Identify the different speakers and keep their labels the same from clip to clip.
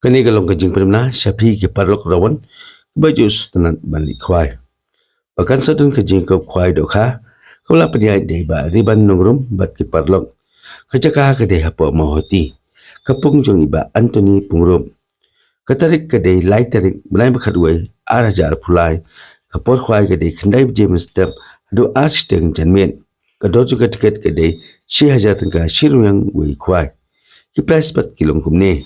Speaker 1: Kani galong kajing permna syapi ke parlok rawan baju sutanat balik khwai. Bahkan sadun kajingkop khwai dokha kala peniai dei ba riban nongrum bat ke parlok. Kajaka ke dei hapo mawhati. Kapung jong iba Anthony pungrum. Katarik ke dei lai tarik benai bakadwai arajar pulai. Kapor khwai ke dei kendai James step adu arsteng janmen. Kador juga tiket ke dei 6,000 tengka shiruyang wei khwai. Ki price pat kilong kumne.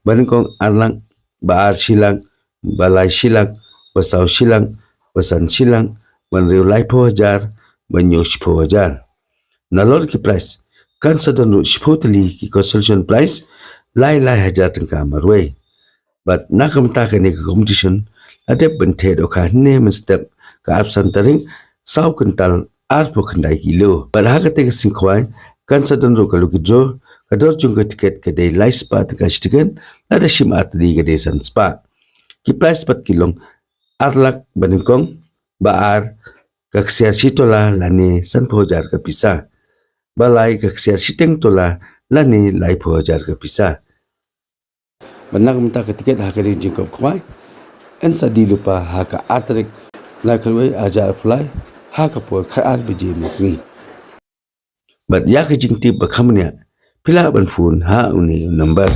Speaker 1: Barangkong arlang, baar silang, balai silang, basau silang, basan silang, banriu lai 10,000, banyo 10,000. Nalor ki price, kan sadon ru 10 ki consultation price, lai 1,000 tengka marway. But nakamta ka ni competition, adep bente do ka name step ka absan taring, sau kental arpo kendai kilo. But haka teka singkwai, kan sadon ru kalu kidro, kador jungka tiket kedai lai spa teka shtikan, ada shim atri kedai san spa. Ki price pat kilong, arlak banengkong, baar, kaksiar shitola lani san 10,000 ka pisa. Balai kaksiar shiteng tola lani lai 10,000 ka pisa. Benak minta ke tiket haka di jingkop khwai, ensa di lupa haka artrik, lai kalwai ajar pulai, haka po khaar biji mesngi. But ya ke jingtip bakamnya, pila ban phun ha uni number